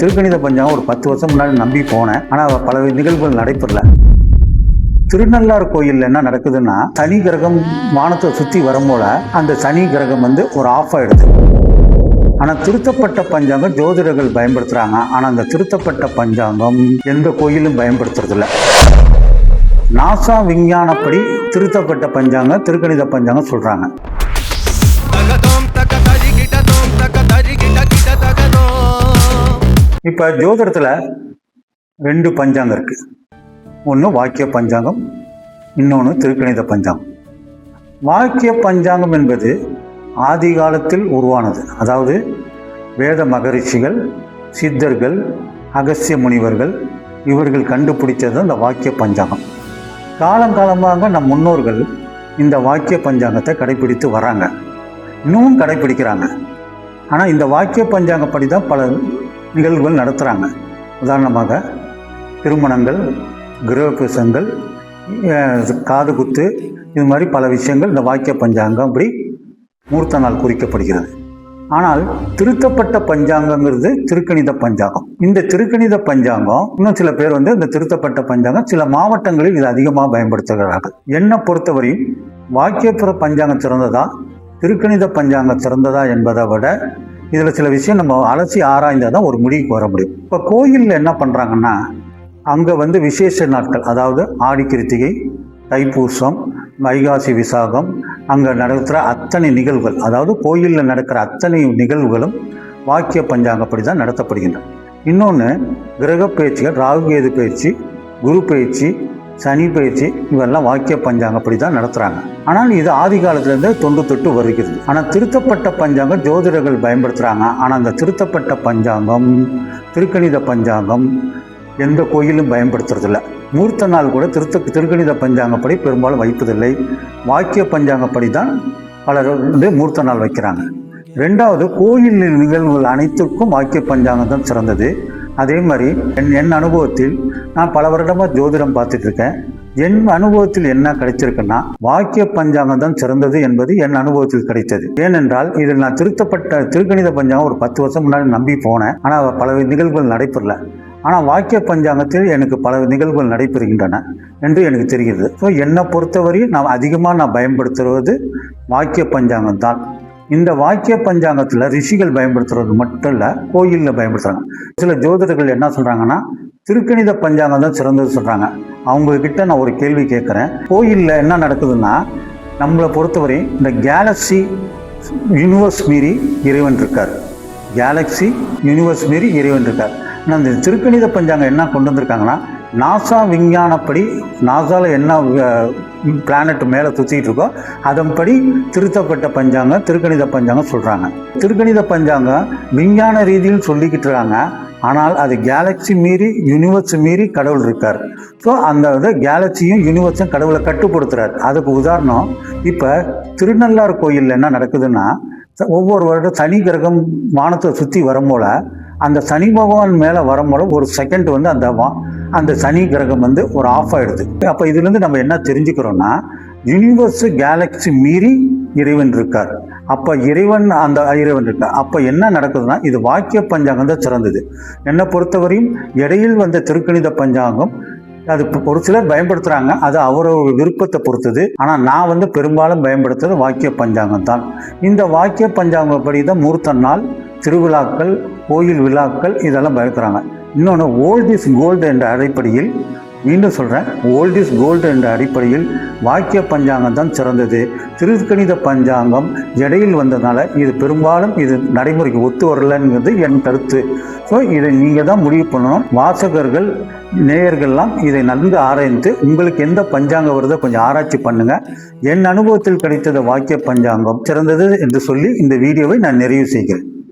திருக்கணித பஞ்சாங்கம் ஒரு 10 வருஷம் முன்னாடி நம்பி போனேன். ஆனால் பல நிகழ்வுகள் நடைபெறல. திருநள்ளாறு கோயிலில் என்ன நடக்குதுன்னா, சனி கிரகம் வானத்தை சுற்றி வரும்போல அந்த சனி கிரகம் ஒரு ஆஃப் ஆகிடுது. ஆனால் திருத்தப்பட்ட பஞ்சாங்கம் ஜோதிடர்கள் பயன்படுத்துகிறாங்க. ஆனால் அந்த திருத்தப்பட்ட பஞ்சாங்கம் எந்த கோயிலும் பயன்படுத்துறதில்ல. நாசா விஞ்ஞானப்படி திருத்தப்பட்ட பஞ்சாங்கம் திருக்கணித பஞ்சாங்கம் சொல்கிறாங்க. இப்போ ஜோதிடத்தில் 2 பஞ்சாங்கம் இருக்குது. ஒன்று வாக்கிய பஞ்சாங்கம், இன்னொன்று திருக்கணித பஞ்சாங்கம். வாக்கிய பஞ்சாங்கம் என்பது ஆதி காலத்தில் உருவானது. அதாவது வேத மகரிஷிகள், சித்தர்கள், அகஸ்திய முனிவர்கள் இவர்கள் கண்டுபிடிச்சது அந்த வாக்கிய பஞ்சாங்கம். காலங்காலமாக நம் முன்னோர்கள் இந்த வாக்கிய பஞ்சாங்கத்தை கடைபிடித்து வராங்க, இன்னமும் கடைபிடிக்கிறாங்க. ஆனால் இந்த வாக்கிய பஞ்சாங்கப்படி தான் பல நிகழ்வுகள் நடத்துகிறாங்க. உதாரணமாக திருமணங்கள், கிரகப்பிரசங்கள், காது குத்து, இது மாதிரி பல விஷயங்கள் இந்த வாக்கிய பஞ்சாங்கம் அப்படி முகூர்த்த நாள் குறிக்கப்படுகிறது. ஆனால் திருத்தப்பட்ட பஞ்சாங்கங்கிறது திருக்கணித பஞ்சாங்கம். இந்த திருக்கணித பஞ்சாங்கம் இன்னும் சில பேர் இந்த திருத்தப்பட்ட பஞ்சாங்கம் சில மாவட்டங்களில் இது அதிகமாக பயன்படுத்துகிறார்கள். என்னை பொறுத்தவரையும் வாக்கியப்புற பஞ்சாங்கம் சிறந்ததா திருக்கணித பஞ்சாங்கம் சிறந்ததா என்பதை விட இதில் சில விஷயம் நம்ம அலசி ஆராய்ந்தால் தான் ஒரு முடிவுக்கு வர முடியும். இப்போ கோயிலில் என்ன பண்ணுறாங்கன்னா, அங்கே விசேஷ நாட்கள், அதாவது ஆடி கிருத்திகை, தைப்பூசம், வைகாசி விசாகம், அங்கே நடக்கிற அத்தனை நிகழ்வுகள், அதாவது கோயிலில் நடக்கிற அத்தனை நிகழ்வுகளும் வாக்கிய பஞ்சாங்கப்படி தான் நடத்தப்படுகின்றன. இன்னொன்று கிரக பயிற்சிகள், ராகுகேது பயிற்சி, குரு பயிற்சி, சனி பயிற்சி, இவெல்லாம் வாக்கிய பஞ்சாங்கப்படி தான் நடத்துகிறாங்க. ஆனால் இது ஆதி காலத்திலேருந்து தொண்டு தொட்டு வருகிறது. ஆனால் திருத்தப்பட்ட பஞ்சாங்கம் ஜோதிடர்கள் பயன்படுத்துகிறாங்க. ஆனால் அந்த திருத்தப்பட்ட பஞ்சாங்கம் திருக்கணித பஞ்சாங்கம் எந்த கோயிலும் பயன்படுத்துறதில்லை. முகூர்த்த நாள் கூட திருக்கணித பஞ்சாங்கப்படி பெரும்பாலும் வைப்பதில்லை. வாக்கிய பஞ்சாங்கப்படி தான் பலர் முகூர்த்த நாள் வைக்கிறாங்க. 2வது, கோயில் நிகழ்வுகள் அனைத்துக்கும் வாக்கிய பஞ்சாங்கம் தான் சிறந்தது. அதே மாதிரி என் அனுபவத்தில் நான் பல வருடமாக ஜோதிடம் பார்த்துட்டு இருக்கேன். என் அனுபவத்தில் என்ன கிடைச்சிருக்குன்னா, வாக்கிய பஞ்சாங்கம் தான் சிறந்தது என்பது என் அனுபவத்தில் கிடைத்தது. ஏனென்றால் இதில் நான் திருத்தப்பட்ட திருக்கணித பஞ்சாங்கம் ஒரு 10 வருஷம் முன்னாடி நம்பி போனேன். ஆனால் பல நிகழ்வுகள் நடைபெறல. ஆனால் வாக்கிய பஞ்சாங்கத்தில் எனக்கு பல நிகழ்வுகள் நடைபெறுகின்றன என்று எனக்கு தெரிகிறது. ஸோ என்னை பொறுத்தவரை நான் அதிகமாக பயன்படுத்துவது வாக்கிய பஞ்சாங்கம் தான். இந்த வாக்கிய பஞ்சாங்கத்தில் ரிஷிகள் பயன்படுத்துறது மட்டும் இல்லை, கோயிலில் பயன்படுத்துகிறாங்க. சில ஜோதிடர்கள் என்ன சொல்கிறாங்கன்னா, திருக்கணித பஞ்சாங்கம் தான் சிறந்தது சொல்கிறாங்க. அவங்கக்கிட்ட நான் ஒரு கேள்வி கேட்குறேன். கோயிலில் என்ன நடக்குதுன்னா, நம்மளை பொறுத்தவரை இந்த கேலக்ஸி யூனிவர்ஸ் மீறி இறைவன் இருக்கார். கேலக்ஸி யூனிவர்ஸ் மீறி இறைவன் இருக்கார். ஆனால் இந்த திருக்கணித பஞ்சாங்கம் என்ன கொண்டு வந்திருக்காங்கன்னா, நாசா விஞ்ஞானப்படி நாசாவில் என்ன பிளானட் மேலே சுற்றிட்டு இருக்கோ அதன்படி திருத்தப்பட்ட பஞ்சாங்கம் திருக்கணித பஞ்சாங்கம் சொல்கிறாங்க. திருக்கணித பஞ்சாங்கம் விஞ்ஞான ரீதியில் சொல்லிக்கிட்டு இருக்காங்க. ஆனால் அது கேலக்ஸி மீறி யூனிவர்ஸ் மீறி கடவுள் இருக்கார். ஸோ அந்த கேலக்சியும் யூனிவர்ஸும் கடவுளை கட்டுப்படுத்துகிறார். அதுக்கு உதாரணம், இப்போ திருநள்ளாறு கோயிலில் என்ன நடக்குதுன்னா, ஒவ்வொரு வருடம் சனி கிரகம் வானத்தை சுற்றி வரும்போல அந்த சனி பகவான் மேலே வரும்போது ஒரு செகண்ட் அந்த சனி கிரகம் ஒரு ஆஃப் ஆகிடுது. அப்போ இதுலேருந்து நம்ம என்ன தெரிஞ்சுக்கிறோன்னா, யூனிவர்ஸ் கேலக்ஸி மீறி இறைவன் இருக்கார். அப்போ இறைவன் இருக்கார். அப்போ என்ன நடக்குதுன்னா, இது வாக்கிய பஞ்சாங்கம் தான் சிறந்தது. என்னை பொறுத்தவரையும் இடையில் திருக்கணித பஞ்சாங்கம் அது ஒரு சிலர் பயன்படுத்துகிறாங்க, அது அவரோட விருப்பத்தை பொறுத்தது. ஆனால் நான் பெரும்பாலும் பயன்படுத்துறது வாக்கிய பஞ்சாங்கம் தான். இந்த வாக்கிய பஞ்சாங்கப்படி தான் முகூர்த்த நாள், திருவிழாக்கள், கோயில் விழாக்கள் இதெல்லாம் பயன்படுத்துகிறாங்க. இன்னொன்று, ஓல்ட் இஸ் கோல்டு என்ற அடிப்படையில், மீண்டும் சொல்கிறேன், ஓல்ட் இஸ் கோல்டு என்ற அடிப்படையில் வாக்கிய பஞ்சாங்கம் தான் சிறந்தது. திருக்கணித பஞ்சாங்கம் இடையில் வந்ததுனால இது பெரும்பாலும் இது நடைமுறைக்கு ஒத்து வரலங்கிறது என் கருத்து. ஸோ இதை நீங்கள் தான் முடிவு பண்ணணும். வாசகர்கள், நேயர்கள்லாம் இதை நன்கு ஆராய்ந்து உங்களுக்கு எந்த பஞ்சாங்கம் வருதோ கொஞ்சம் ஆராய்ச்சி பண்ணுங்கள். என் அனுபவத்தில் கிடைத்தது வாக்கிய பஞ்சாங்கம் சிறந்தது என்று சொல்லி இந்த வீடியோவை நான் நிறைவு செய்கிறேன்.